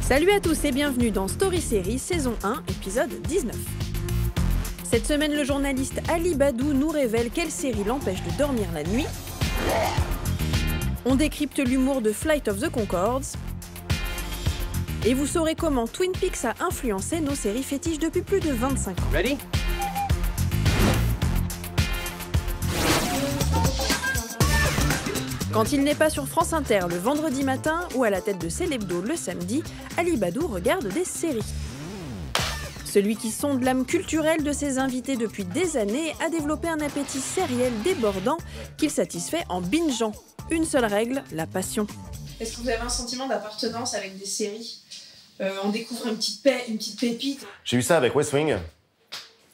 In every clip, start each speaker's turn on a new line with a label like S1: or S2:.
S1: Salut à tous et bienvenue dans Story Série saison 1, épisode 19. Cette semaine, le journaliste Ali Badou nous révèle quelle série l'empêche de dormir la nuit. On décrypte l'humour de Flight of the Conchords. Et vous saurez comment Twin Peaks a influencé nos séries fétiches depuis plus de 25 ans.
S2: Ready?
S1: Quand il n'est pas sur France Inter le vendredi matin ou à la tête de Célébdo le samedi, Ali Badou regarde des séries. Celui qui sonde l'âme culturelle de ses invités depuis des années a développé un appétit sériel débordant qu'il satisfait en bingeant. Une seule règle, la passion.
S3: Est-ce que vous avez un sentiment d'appartenance avec des séries ? On découvre une petite pépite.
S4: J'ai eu ça avec West Wing,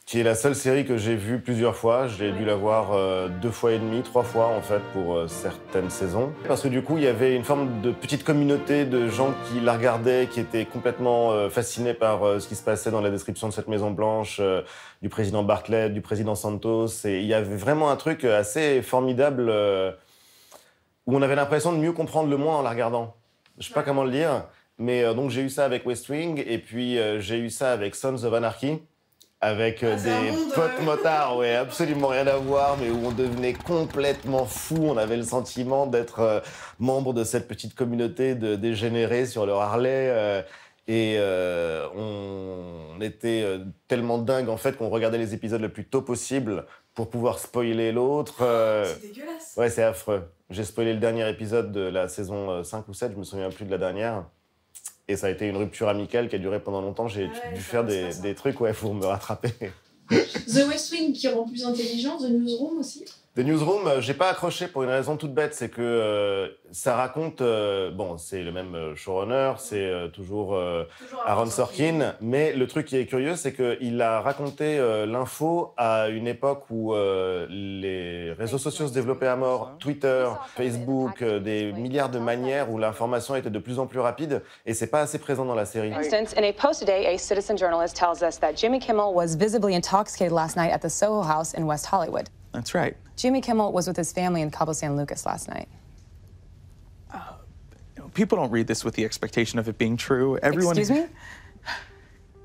S4: qui est la seule série que j'ai vue plusieurs fois. J'ai dû la voir 2 fois et demi, 3 fois en fait pour certaines saisons. Parce que du coup, il y avait une forme de petite communauté de gens qui la regardaient, qui étaient complètement fascinés par ce qui se passait dans la description de cette Maison Blanche, du président Bartlett, du président Santos. Et il y avait vraiment un truc assez formidable où on avait l'impression de mieux comprendre le monde en la regardant. Je sais pas comment le dire, mais donc j'ai eu ça avec West Wing et puis j'ai eu ça avec Sons of Anarchy. Avec des potes motards, ouais, absolument rien à voir, mais où on devenait complètement fou. On avait le sentiment d'être membre de cette petite communauté de dégénérés sur leur Harley. On était tellement dingue en fait qu'on regardait les épisodes le plus tôt possible pour pouvoir spoiler l'autre.
S3: C'est dégueulasse.
S4: Ouais, c'est affreux. J'ai spoilé le dernier épisode de la saison 5 ou 7, je me souviens plus de la dernière. Et ça a été une rupture amicale qui a duré pendant longtemps. J'ai dû faire des trucs pour me rattraper.
S3: The West Wing qui rend plus intelligent, The Newsroom aussi.
S4: The Newsroom, j'ai pas accroché pour une raison toute bête, c'est que ça raconte... bon, c'est le même showrunner, c'est toujours Aaron Sorkin, mais le truc qui est curieux, c'est qu'il a raconté l'info à une époque où les réseaux sociaux se développaient à mort, Twitter, Facebook, des milliards de manières où l'information était de plus en plus rapide, et c'est pas assez présent dans la série.
S5: For instance, in a post today, a citizen journalist tells us that Jimmy Kimmel was visibly intoxicated last night at the Soho House in West Hollywood.
S2: That's right.
S5: Jimmy Kimmel was with his family in Cabo San Lucas last night.
S2: People don't read this with the expectation of it being true.
S5: Excuse me?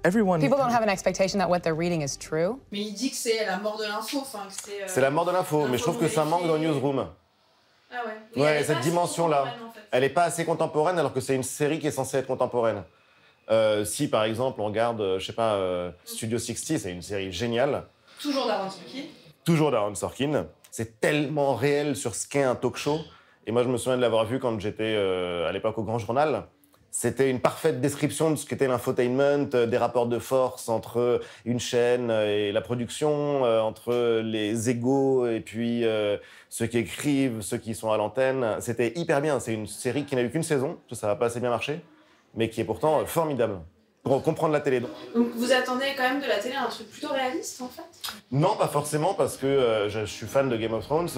S2: Everyone...
S5: People don't have an expectation that what they're reading is true.
S3: Mais il dit que c'est la mort de l'info. Enfin, que
S4: C'est la mort de l'info, mais je trouve que ça manque dans Newsroom.
S3: Ah ouais. Oui,
S4: Ouais, cette dimension-là.
S3: En fait.
S4: Elle est pas assez contemporaine alors que c'est une série qui est censée être contemporaine. Si par exemple on regarde, je sais pas, Studio 60, c'est une série géniale.
S3: Toujours d'Aaron Sorkin.
S4: Toujours d'Aaron Sorkin. C'est tellement réel sur ce qu'est un talk show. Et moi, je me souviens de l'avoir vu quand j'étais à l'époque au Grand Journal. C'était une parfaite description de ce qu'était l'infotainment, des rapports de force entre une chaîne et la production, entre les égos et puis ceux qui écrivent, ceux qui sont à l'antenne. C'était hyper bien. C'est une série qui n'a eu qu'une saison, parce que ça n'a pas assez bien marché, mais qui est pourtant formidable. Pour comprendre la télé.
S3: Donc vous attendez quand même de la télé un truc plutôt réaliste en fait ?
S4: Non, pas forcément, parce que je suis fan de Game of Thrones.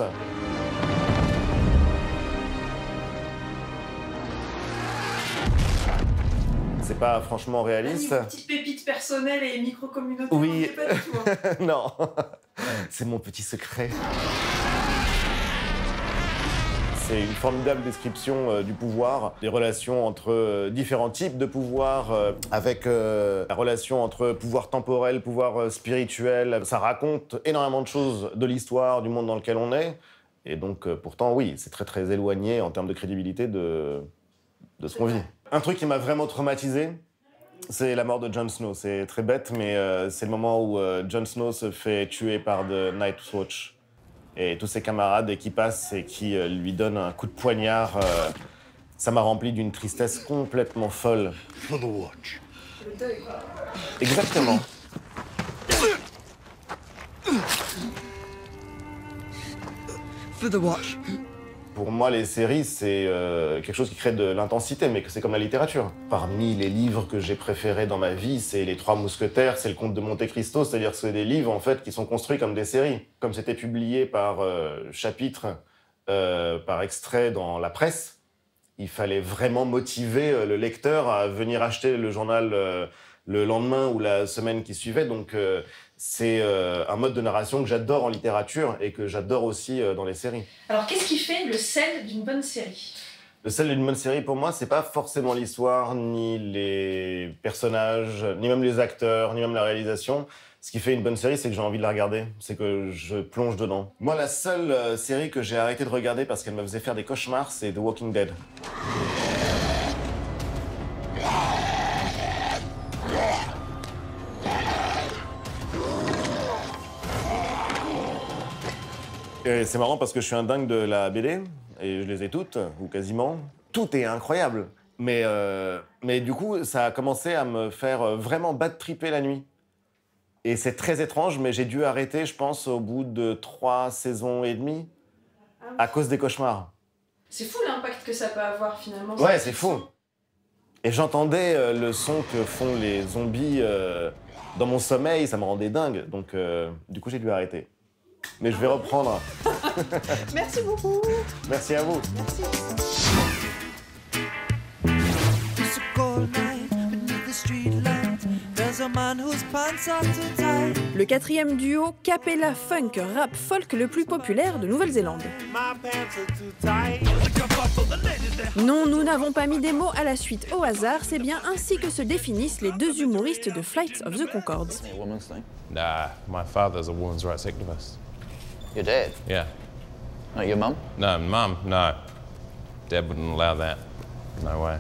S4: C'est pas franchement réaliste.
S3: Une petite pépite personnelle et micro-communautaire,
S4: Oui.
S3: on sait pas du tout. Hein.
S4: Non, c'est mon petit secret. C'est une formidable description du pouvoir, des relations entre différents types de pouvoir, avec la relation entre pouvoir temporel, pouvoir spirituel. Ça raconte énormément de choses de l'histoire, du monde dans lequel on est. Et donc, pourtant, oui, c'est très très éloigné en termes de crédibilité de ce qu'on vit. Un truc qui m'a vraiment traumatisé, c'est la mort de Jon Snow. C'est très bête, mais c'est le moment où Jon Snow se fait tuer par The Night's Watch. Et tous ses camarades qui passent et qui lui donnent un coup de poignard, ça m'a rempli d'une tristesse complètement folle.
S3: Le deuil, quoi.
S4: Exactement.
S6: For the watch.
S4: Pour moi, les séries, c'est quelque chose qui crée de l'intensité, mais que c'est comme la littérature. Parmi les livres que j'ai préférés dans ma vie, c'est Les Trois Mousquetaires, c'est Le Comte de Monte Cristo, c'est-à-dire que c'est des livres, en fait, qui sont construits comme des séries. Comme c'était publié par chapitre, par extrait dans la presse, il fallait vraiment motiver le lecteur à venir acheter le journal le lendemain ou la semaine qui suivait. Donc, c'est un mode de narration que j'adore en littérature et que j'adore aussi dans les séries.
S3: Alors, qu'est-ce qui fait le sel d'une bonne série ?
S4: Le sel d'une bonne série, pour moi, c'est pas forcément l'histoire, ni les personnages, ni même les acteurs, ni même la réalisation. Ce qui fait une bonne série, c'est que j'ai envie de la regarder, c'est que je plonge dedans. Moi, la seule série que j'ai arrêté de regarder parce qu'elle me faisait faire des cauchemars, c'est The Walking Dead. Et c'est marrant parce que je suis un dingue de la BD, et je les ai toutes, ou quasiment. Tout est incroyable. Mais du coup, ça a commencé à me faire vraiment bad-tripper la nuit. Et c'est très étrange, mais j'ai dû arrêter, je pense, au bout de 3 saisons et demie, à cause des cauchemars.
S3: C'est fou l'impact que ça peut avoir finalement.
S4: Ouais, c'est fou. Et j'entendais le son que font les zombies dans mon sommeil, ça me rendait dingue. Donc, du coup, j'ai dû arrêter. Mais je vais reprendre.
S3: Merci beaucoup.
S4: Merci à vous.
S3: Merci.
S6: It's a cold night beneath the street light. There's a man whose pants are too tight.
S1: Le quatrième duo Capella Funk Rap Folk le plus populaire de Nouvelle-Zélande. Non, nous n'avons pas mis des mots à la suite au hasard, c'est bien ainsi que se définissent les deux humoristes de Flight of the Conchords.
S7: Nah, my father's a women's rights activist.
S8: Your dad?
S7: Yeah.
S8: Not your mum?
S7: No, Mum, no. Dad wouldn't allow that. No way.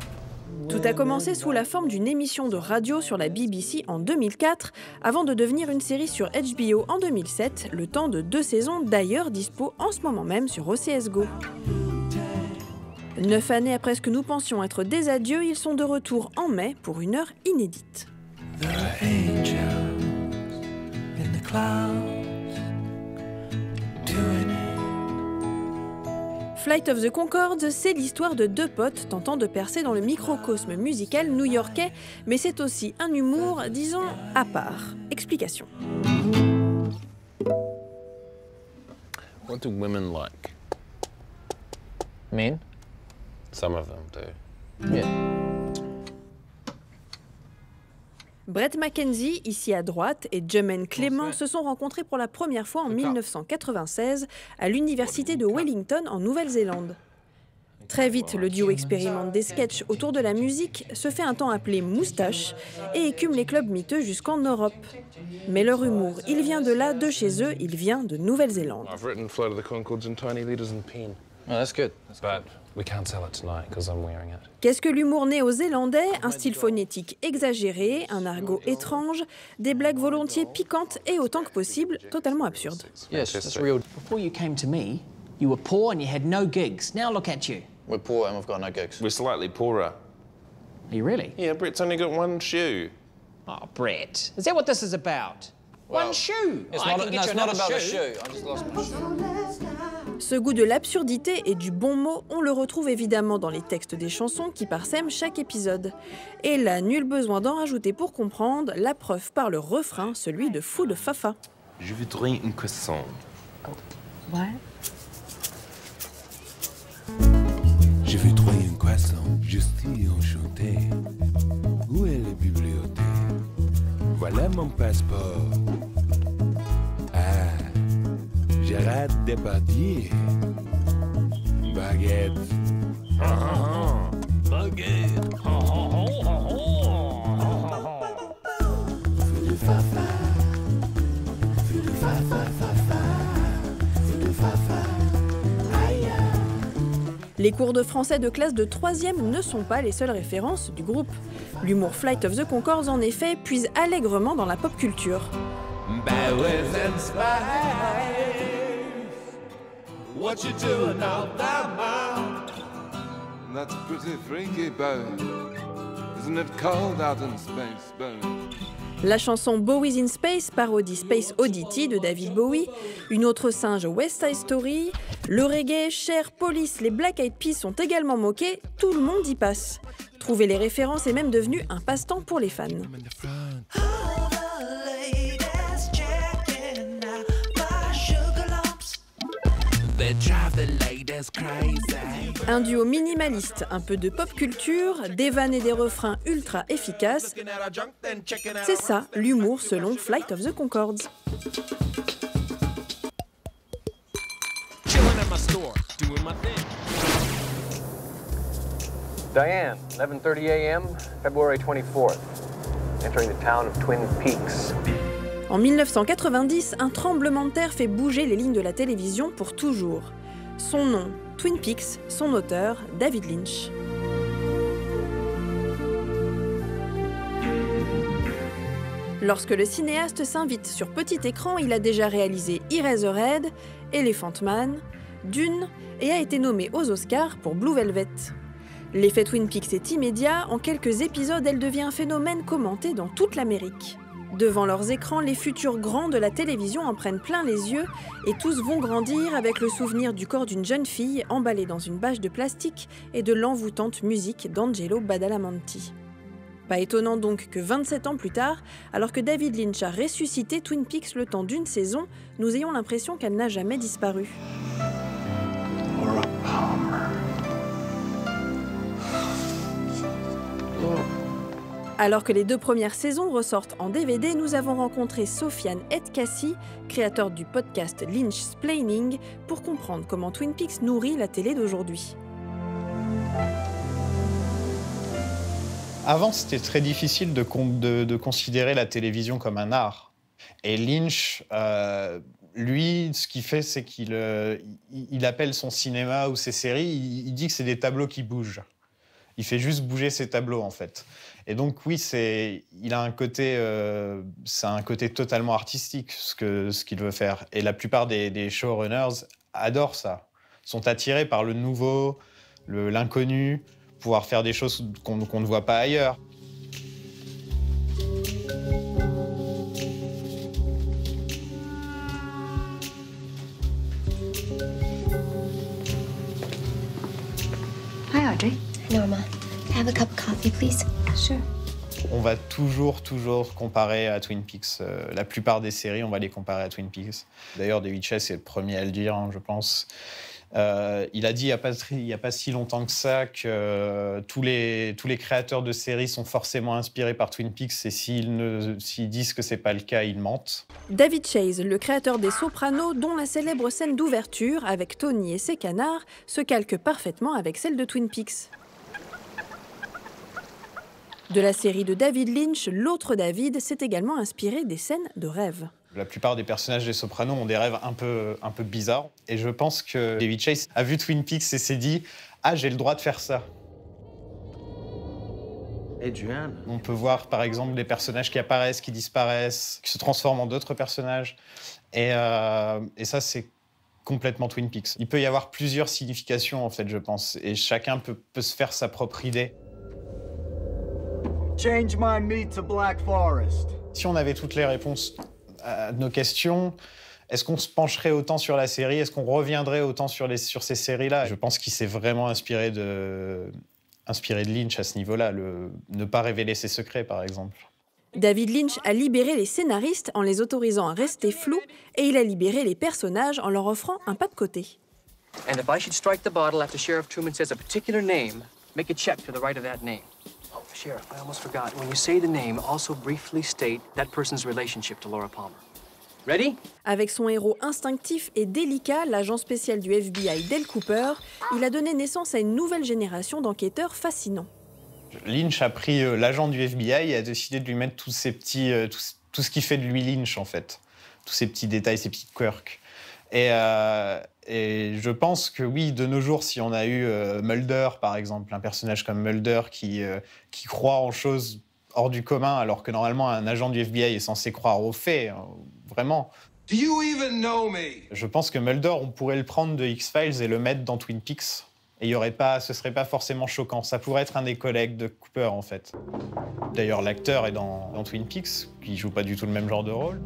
S1: Tout a commencé sous la forme d'une émission de radio sur la BBC en 2004, avant de devenir une série sur HBO en 2007, le temps de 2 saisons d'ailleurs dispo en ce moment même sur OCS Go. 9 années après ce que nous pensions être des adieux, ils sont de retour en mai pour une heure inédite.
S6: There are angels in the clouds doing it.
S1: Flight of the Conchords, c'est l'histoire de 2 potes tentant de percer dans le microcosme musical new-yorkais, mais c'est aussi un humour, disons, à part. Explication.
S7: What do women like?
S8: Men?
S7: Some of them do.
S8: Yeah.
S1: Brett McKenzie, ici à droite, et Jermaine Clément se sont rencontrés pour la première fois en 1996 à l'université de Wellington en Nouvelle-Zélande. Très vite, le duo expérimente des sketchs autour de la musique, se fait un temps appeler Moustache et écume les clubs miteux jusqu'en Europe. Mais leur humour, il vient de là, de chez eux, il vient de Nouvelle-Zélande.
S7: I've written Flight of the Conchords in tiny letters and pen.
S8: Oh, that's good.
S7: But we can't sell it tonight because I'm wearing it.
S1: Qu'est-ce que l'humour néo-zélandais? Un style phonétique exagéré, un argot étrange, des blagues volontiers piquantes et autant que possible, totalement absurdes.
S8: Yes, that's real.
S9: Before you came to me, you were poor and you had no gigs. Now look at you.
S8: We're poor and we've got no gigs.
S7: We're slightly poorer.
S9: Are you really?
S7: Yeah, Brett's only got one shoe.
S9: Oh, Brett. Is that what this is about? One shoe.
S8: It's
S9: I
S8: not,
S9: can
S8: no,
S9: get
S8: it's
S9: you
S8: not
S9: another
S8: about a
S9: shoe.
S8: shoe. I just lost my shoe.
S1: Ce goût de l'absurdité et du bon mot, on le retrouve évidemment dans les textes des chansons qui parsèment chaque épisode. Et là, nul besoin d'en rajouter pour comprendre, la preuve par le refrain, celui de Fou de Fafa.
S7: Je voudrais un croissant.
S9: What?
S6: Je vais trouver un croissant, je suis enchanté. Où est la bibliothèque? Voilà mon passeport. Ah, Gérard Depardieu. Baguette. Baguette. Feu de fafa. Feu de fafa, fafa. Feu de fafa. Aïe.
S1: Les cours de français de classe de 3e ne sont pas les seules références du groupe. L'humour Flight of the Conchords, en effet, puise allègrement dans la pop culture.
S10: What you doing out there, man? That's pretty freaky, baby. Isn't it cold out in space, baby?
S1: La chanson Bowie's in Space parodie Space Oddity de David Bowie, une autre singe West Side Story, le reggae, Cher, Police, les Black Eyed Peas sont également moqués, tout le monde y passe. Trouver les références est même devenu un passe-temps pour les fans. Un duo minimaliste, un peu de pop culture, des vannes et des refrains ultra efficaces. C'est ça, l'humour selon Flight of the Conchords.
S11: Diane, 11:30 a.m., February 24th. Entering the town of Twin Peaks.
S1: En 1990, un tremblement de terre fait bouger les lignes de la télévision pour toujours. Son nom, Twin Peaks, son auteur, David Lynch. Lorsque le cinéaste s'invite sur petit écran, il a déjà réalisé Eraserhead, Elephant Man, Dune et a été nommé aux Oscars pour Blue Velvet. L'effet Twin Peaks est immédiat, en quelques épisodes, elle devient un phénomène commenté dans toute l'Amérique. Devant leurs écrans, les futurs grands de la télévision en prennent plein les yeux et tous vont grandir avec le souvenir du corps d'une jeune fille emballée dans une bâche de plastique et de l'envoûtante musique d'Angelo Badalamenti. Pas étonnant donc que 27 ans plus tard, alors que David Lynch a ressuscité Twin Peaks le temps d'une saison, nous ayons l'impression qu'elle n'a jamais disparu.
S6: Laura Palmer.
S1: Alors que les 2 premières saisons ressortent en DVD, nous avons rencontré Sofiane Edkassi, créateur du podcast Lynchsplaining, pour comprendre comment Twin Peaks nourrit la télé d'aujourd'hui.
S12: Avant, c'était très difficile de considérer la télévision comme un art. Et Lynch, lui, ce qu'il fait, c'est qu'il appelle son cinéma ou ses séries, il dit que c'est des tableaux qui bougent. Il fait juste bouger ces tableaux, en fait. Et donc, oui, il a un côté, c'est un côté totalement artistique, ce qu'il veut faire. Et la plupart des showrunners adorent ça, sont attirés par le nouveau, l'inconnu, pouvoir faire des choses qu'on ne voit pas ailleurs.
S13: Hi, Audrey. Norma, have a cup of coffee, please. Sure.
S12: On va toujours comparer à Twin Peaks. La plupart des séries, on va les comparer à Twin Peaks. D'ailleurs, David Chase est le premier à le dire, je pense. Il a dit il n'y a pas si longtemps que ça que tous les créateurs de séries sont forcément inspirés par Twin Peaks et s'ils disent que ce n'est pas le cas, ils mentent.
S1: David Chase, le créateur des Sopranos, dont la célèbre scène d'ouverture avec Tony et ses canards se calque parfaitement avec celle de Twin Peaks. De la série de David Lynch, l'autre David s'est également inspiré des scènes de rêve.
S12: La plupart des personnages des Sopranos ont des rêves un peu bizarres. Et je pense que David Chase a vu Twin Peaks et s'est dit « Ah, j'ai le droit de faire ça ».
S8: Adriana.
S12: On peut voir, par exemple, des personnages qui apparaissent, qui disparaissent, qui se transforment en d'autres personnages. Et ça, c'est complètement Twin Peaks. Il peut y avoir plusieurs significations, en fait, je pense. Et chacun peut se faire sa propre idée.
S14: Change my meat to Black Forest.
S12: Si on avait toutes les réponses à nos questions, est-ce qu'on se pencherait autant sur la série? Est-ce qu'on reviendrait autant sur ces séries-là? Je pense qu'il s'est vraiment inspiré de Lynch à ce niveau-là, ne pas révéler ses secrets, par exemple.
S1: David Lynch a libéré les scénaristes en les autorisant à rester flous et il a libéré les personnages en leur offrant un pas de côté.
S9: And if I should strike the bottle after Sheriff Truman says a particular name, make a check to the right of that name. Oh, Sheriff, I almost forgot. When you say the name, also briefly state that person's relationship to Laura Palmer. Ready?
S1: Avec son héros instinctif et délicat, l'agent spécial du FBI Dale Cooper, il a donné naissance à une nouvelle génération d'enquêteurs fascinants.
S12: Lynch a pris l'agent du FBI et a décidé de lui mettre tous ces petits, tout ce qui fait de lui Lynch, en fait. Tous ces petits détails, ces petits quirks. Et je pense que oui, de nos jours, si on a eu Mulder, par exemple, un personnage comme Mulder qui croit en choses hors du commun, alors que normalement un agent du FBI est censé croire aux faits, vraiment.
S10: Do you even know me?
S12: Je pense que Mulder, on pourrait le prendre de X-Files et le mettre dans Twin Peaks. Et ce serait pas forcément choquant. Ça pourrait être un des collègues de Cooper, en fait. D'ailleurs, l'acteur est dans Twin Peaks, qui joue pas du tout le même genre de rôle.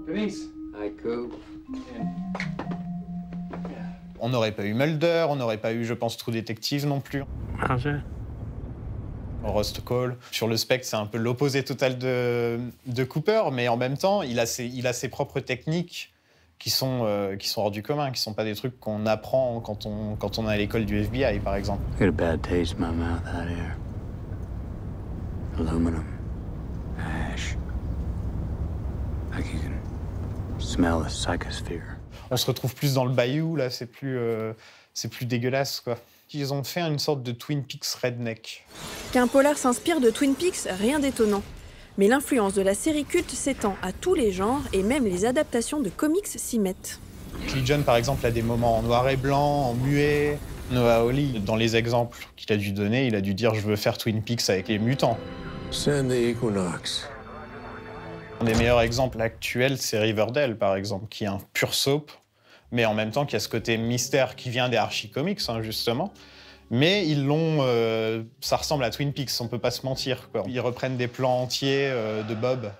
S11: Denise. Hi, Coop.
S12: On n'aurait pas eu Mulder, on n'aurait pas eu, je pense, True Detective non plus. Rust Cole. Sur le spectre, c'est un peu l'opposé total de Cooper, mais en même temps, il a ses propres techniques qui sont hors du commun, qui sont pas des trucs qu'on apprend quand on est à l'école du FBI, par exemple.
S6: I got a bad taste in my mouth out here. Aluminum, ash. Like you can smell the psychosphere.
S12: On se retrouve plus dans le bayou, là, c'est plus dégueulasse, quoi. qu'ils ont fait une sorte de Twin Peaks redneck.
S1: Qu'un polar s'inspire de Twin Peaks, rien d'étonnant. Mais l'influence de la série culte s'étend à tous les genres et même les adaptations de comics s'y mettent.
S12: Legion, par exemple, a des moments en noir et blanc, en muet. Noah Hawley, dans les exemples qu'il a dû donner, il a dû dire « je veux faire Twin Peaks avec les mutants ».
S6: Send the Equinox.
S12: Un des meilleurs exemples actuels, c'est Riverdale, par exemple, qui est un pur soap, mais en même temps qui a ce côté mystère qui vient des Archie Comics, hein, justement. Mais ils l'ont... ça ressemble à Twin Peaks, on peut pas se mentir, quoi. Ils reprennent des plans entiers de Bob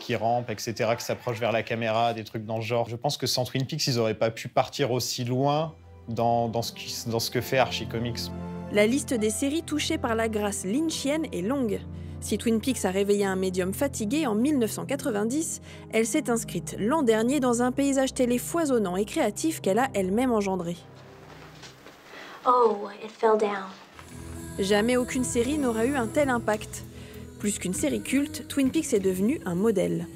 S12: qui rampe, etc., qui s'approche vers la caméra, des trucs dans le genre. Je pense que sans Twin Peaks, ils auraient pas pu partir aussi loin dans ce que fait Archie Comics.
S1: La liste des séries touchées par la grâce lynchienne est longue. Si Twin Peaks a réveillé un médium fatigué en 1990, elle s'est inscrite l'an dernier dans un paysage télé foisonnant et créatif qu'elle a elle-même engendré.
S13: Oh, it fell down.
S1: Jamais aucune série n'aura eu un tel impact. Plus qu'une série culte, Twin Peaks est devenu un modèle.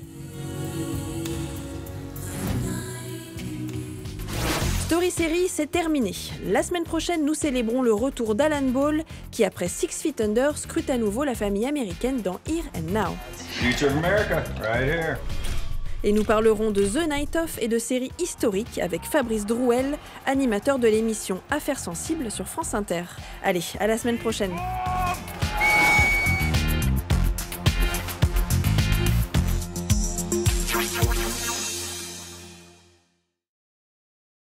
S1: Story Série, c'est terminé. La semaine prochaine, nous célébrons le retour d'Alan Ball, qui après Six Feet Under, scrute à nouveau la famille américaine dans Here and Now.
S15: Future of America, right here.
S1: Et nous parlerons de The Night Of et de séries historiques avec Fabrice Drouel, animateur de l'émission Affaires sensibles sur France Inter. Allez, à la semaine prochaine.